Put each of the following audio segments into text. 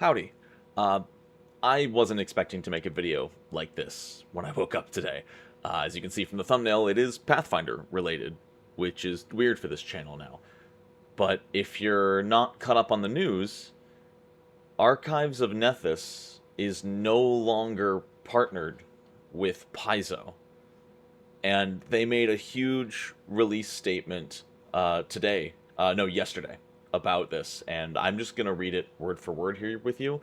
Howdy. Uh, I wasn't expecting to make a video like this when I woke up today. As you can see from the thumbnail, it is Pathfinder related, which is weird for this channel now. But if you're not caught up on the news, Archives of Nethys is no longer partnered with Paizo. And they made a huge release statement yesterday, about this, and I'm just going to read it word for word here with you.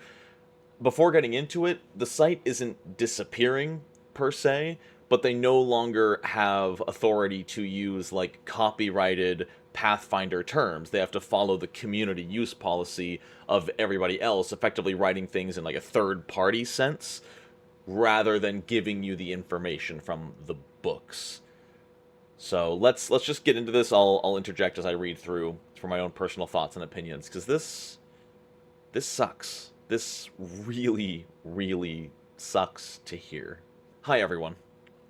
Before getting into it, the site isn't disappearing per se, but they no longer have authority to use like copyrighted Pathfinder terms. They have to follow the community use policy of everybody else, effectively writing things in like a third party sense rather than giving you the information from the books. So let's just get into this. I'll interject as I read through for my own personal thoughts and opinions, because this sucks. This really sucks to hear. Hi everyone.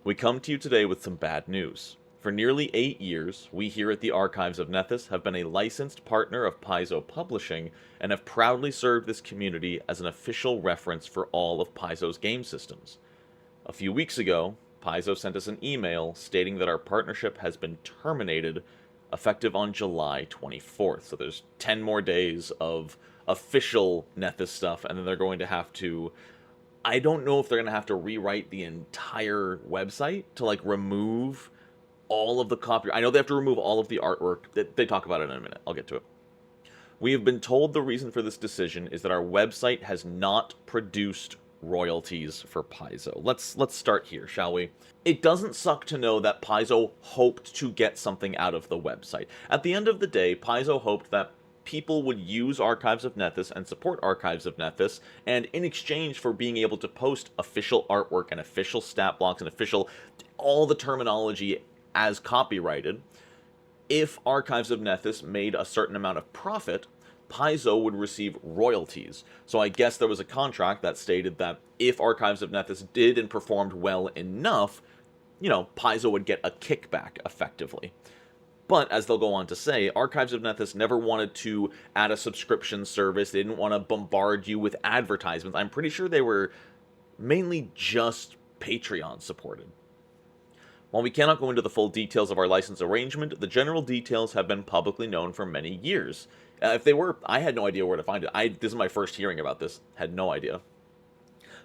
We come to you today with some bad news. For nearly 8 years, we here at the Archives of Nethys have been a licensed partner of Paizo Publishing and have proudly served this community as an official reference for all of Paizo's game systems. A few weeks ago, Paizo sent us an email stating that our partnership has been terminated, effective on July 24th. So there's 10 more days of official Nethys stuff, and then they're going to have to... I don't know if they're going to have to rewrite the entire website to, like, remove all of the copy. I know they have to remove all of the artwork. They talk about it in a minute. I'll get to it. We have been told the reason for this decision is that our website has not produced royalties for Paizo. Let's start here, shall we? It doesn't suck to know that Paizo hoped to get something out of the website. At the end of the day, Paizo hoped that people would use Archives of Nethys and support Archives of Nethys, and in exchange for being able to post official artwork and official stat blocks and official all the terminology as copyrighted, if Archives of Nethys made a certain amount of profit, Paizo would receive royalties. So I guess there was a contract that stated that if Archives of Nethys did and performed well enough, you know, Paizo would get a kickback, effectively. But, as they'll go on to say, Archives of Nethys never wanted to add a subscription service. They didn't want to bombard you with advertisements. I'm pretty sure they were mainly just Patreon supported. While we cannot go into the full details of our license arrangement, the general details have been publicly known for many years. If they were, I had no idea where to find it. This is my first hearing about this. Had no idea.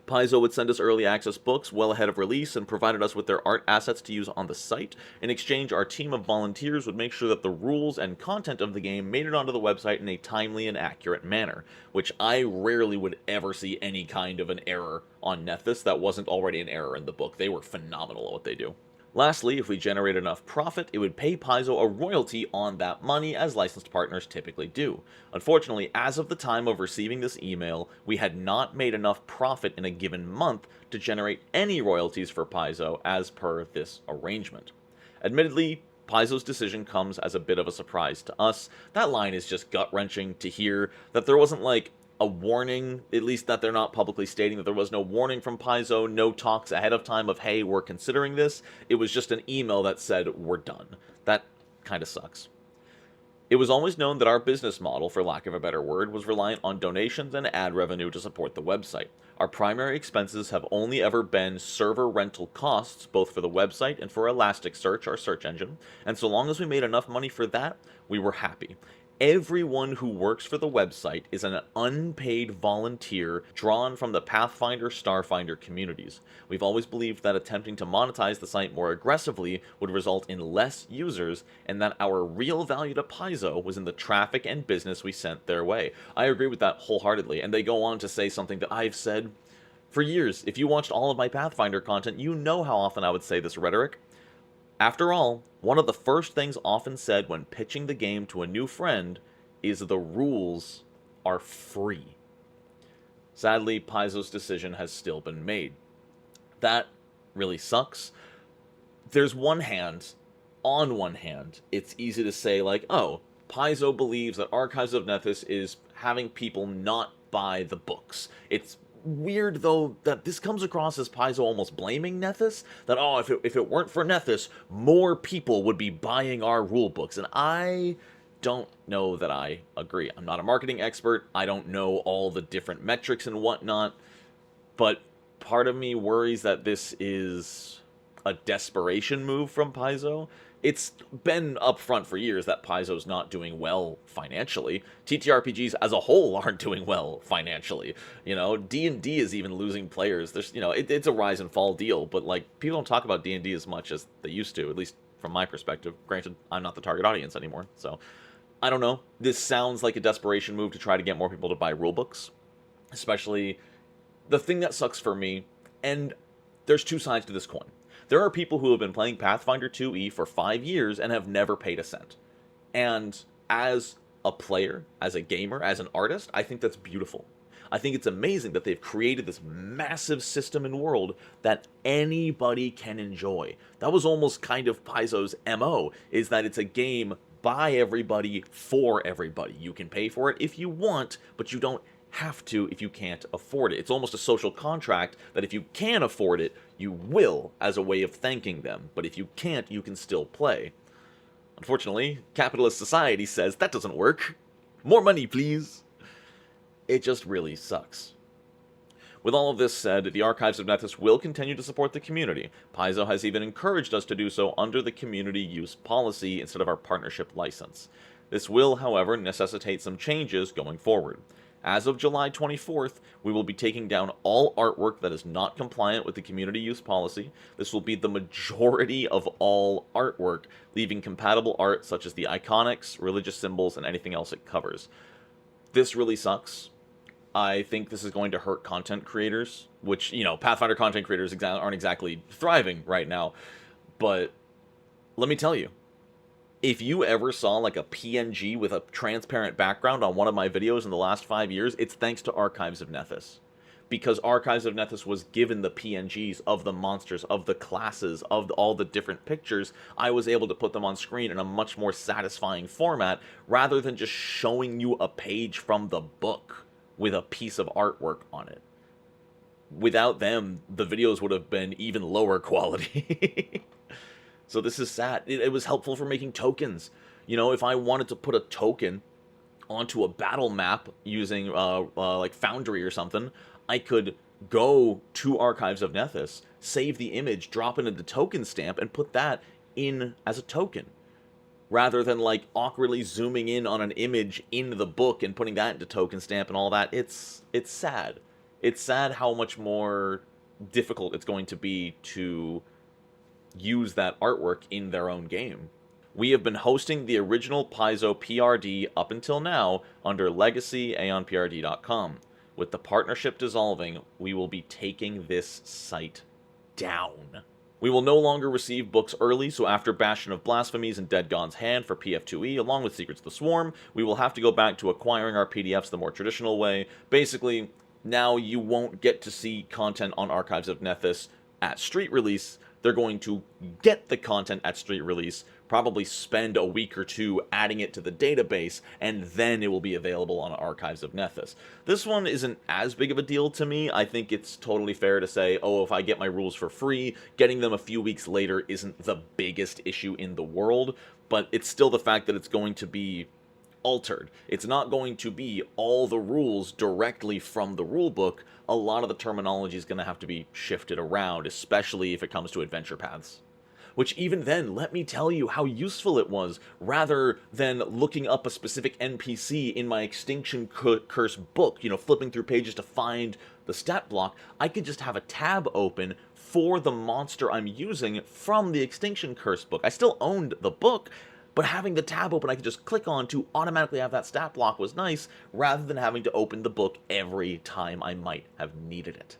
Paizo would send us early access books well ahead of release and provided us with their art assets to use on the site. In exchange, our team of volunteers would make sure that the rules and content of the game made it onto the website in a timely and accurate manner, which I rarely would ever see any kind of an error on Nethys that wasn't already an error in the book. They were phenomenal at what they do. Lastly, if we generate enough profit, it would pay Paizo a royalty on that money, as licensed partners typically do. Unfortunately, as of the time of receiving this email, we had not made enough profit in a given month to generate any royalties for Paizo as per this arrangement. Admittedly, Paizo's decision comes as a bit of a surprise to us. That line is just gut-wrenching to hear, that there wasn't like a warning, at least that they're not publicly stating that there was no warning from Paizo, no talks ahead of time of, hey, we're considering this. It was just an email that said, we're done. That kind of sucks. It was always known that our business model, for lack of a better word, was reliant on donations and ad revenue to support the website. Our primary expenses have only ever been server rental costs, both for the website and for Elasticsearch, our search engine, and so long as we made enough money for that, we were happy. Everyone who works for the website is an unpaid volunteer drawn from the Pathfinder, Starfinder communities. We've always believed that attempting to monetize the site more aggressively would result in less users, and that our real value to Paizo was in the traffic and business we sent their way. I agree with that wholeheartedly, and they go on to say something that I've said for years. If you watched all of my Pathfinder content, you know how often I would say this rhetoric. After all, one of the first things often said when pitching the game to a new friend is the rules are free. Sadly, Paizo's decision has still been made. That really sucks. On one hand, it's easy to say like, oh, Paizo believes that Archives of Nethys is having people not buy the books. It's weird, though, that this comes across as Paizo almost blaming Nethys, that, oh, if it weren't for Nethys, more people would be buying our rulebooks, and I don't know that I agree. I'm not a marketing expert. I don't know all the different metrics and whatnot, but part of me worries that this is a desperation move from Paizo. It's been upfront for years that Paizo's not doing well financially. TTRPGs as a whole aren't doing well financially. You know, D&D is even losing players. There's, it's a rise and fall deal, but like people don't talk about D&D as much as they used to, at least from my perspective. Granted, I'm not the target audience anymore, so I don't know. This sounds like a desperation move to try to get more people to buy rulebooks, especially the thing that sucks for me, and there's two sides to this coin. There are people who have been playing Pathfinder 2e for 5 years and have never paid a cent. And as a player, as a gamer, as an artist, I think that's beautiful. I think it's amazing that they've created this massive system and world that anybody can enjoy. That was almost kind of Paizo's MO, is that it's a game by everybody for everybody. You can pay for it if you want, but you don't have to if you can't afford it. It's almost a social contract that if you can afford it, you will, as a way of thanking them. But if you can't, you can still play. Unfortunately, capitalist society says that doesn't work. More money, please. It just really sucks. With all of this said, the Archives of Nethys will continue to support the community. Paizo has even encouraged us to do so under the community use policy instead of our partnership license. This will, however, necessitate some changes going forward. As of July 24th, we will be taking down all artwork that is not compliant with the community use policy. This will be the majority of all artwork, leaving compatible art such as the iconics, religious symbols, and anything else it covers. This really sucks. I think this is going to hurt content creators, which, Pathfinder content creators aren't exactly thriving right now. But let me tell you, if you ever saw like a PNG with a transparent background on one of my videos in the last 5 years, it's thanks to Archives of Nethys. Because Archives of Nethys was given the PNGs of the monsters, of the classes, of all the different pictures, I was able to put them on screen in a much more satisfying format, rather than just showing you a page from the book with a piece of artwork on it. Without them, the videos would have been even lower quality. So this is sad. It was helpful for making tokens. If I wanted to put a token onto a battle map using like Foundry or something, I could go to Archives of Nethys, save the image, drop it into token stamp, and put that in as a token. Rather than like awkwardly zooming in on an image in the book and putting that into token stamp and all that. It's sad. It's sad how much more difficult it's going to be to use that artwork in their own game. We have been hosting the original Paizo PRD up until now under Legacy AeonPRD.com. With the partnership dissolving, we will be taking this site down. We will no longer receive books early, so after Bastion of Blasphemies and Dead God's Hand for PF2E, along with Secrets of the Swarm, we will have to go back to acquiring our PDFs the more traditional way. Basically, now you won't get to see content on Archives of Nethys at street release. They're going to get the content at street release, probably spend a week or two adding it to the database, and then it will be available on Archives of Nethys. This one isn't as big of a deal to me. I think it's totally fair to say, oh, if I get my rules for free, getting them a few weeks later isn't the biggest issue in the world, but it's still the fact that it's going to be altered. It's not going to be all the rules directly from the rulebook. A lot of the terminology is going to have to be shifted around, especially if it comes to adventure paths. Which even then, let me tell you how useful it was, rather than looking up a specific NPC in my Extinction Curse book, flipping through pages to find the stat block. I could just have a tab open for the monster I'm using from the Extinction Curse book. I still owned the book, but having the tab open I could just click on to automatically have that stat block was nice, rather than having to open the book every time I might have needed it.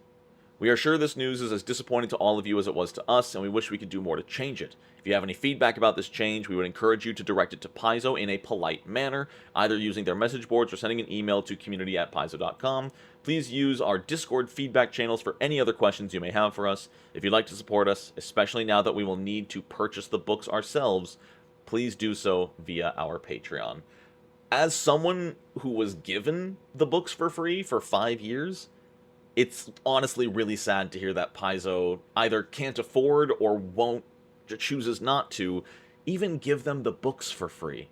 We are sure this news is as disappointing to all of you as it was to us, and we wish we could do more to change it. If you have any feedback about this change, we would encourage you to direct it to Paizo in a polite manner, either using their message boards or sending an email to community@paizo.com. Please use our Discord feedback channels for any other questions you may have for us. If you'd like to support us, especially now that we will need to purchase the books ourselves, please do so via our Patreon. As someone who was given the books for free for 5 years, it's honestly really sad to hear that Paizo either can't afford or chooses not to even give them the books for free.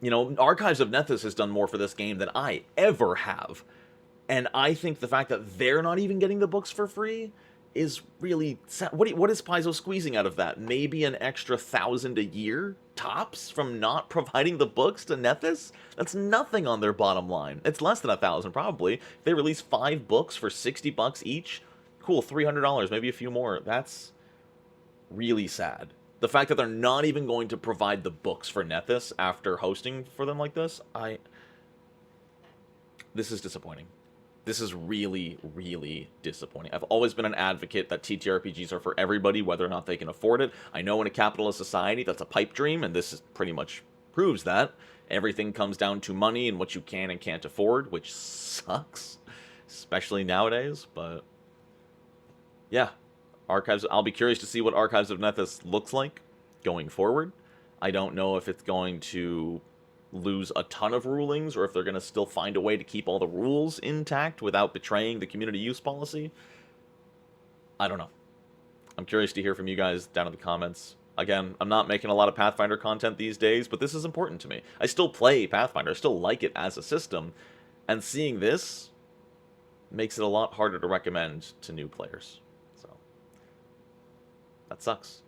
You know, Archives of Nethys has done more for this game than I ever have. And I think the fact that they're not even getting the books for free is really sad. What is Paizo squeezing out of that? Maybe an extra 1,000 a year tops from not providing the books to Nethys? That's nothing on their bottom line. It's less than 1,000 probably. If they release 5 books for $60 each, cool, $300, maybe a few more. That's really sad. The fact that they're not even going to provide the books for Nethys after hosting for them like this, this is disappointing. This is really, really disappointing. I've always been an advocate that TTRPGs are for everybody, whether or not they can afford it. I know in a capitalist society that's a pipe dream, and this pretty much proves that. Everything comes down to money and what you can and can't afford, which sucks, especially nowadays. But yeah, Archives. I'll be curious to see what Archives of Nethys looks like going forward. I don't know if it's going to lose a ton of rulings, or if they're going to still find a way to keep all the rules intact without betraying the community use policy. I don't know. I'm curious to hear from you guys down in the comments. Again, I'm not making a lot of Pathfinder content these days, but this is important to me. I still play Pathfinder, I still like it as a system, and seeing this makes it a lot harder to recommend to new players. So, that sucks.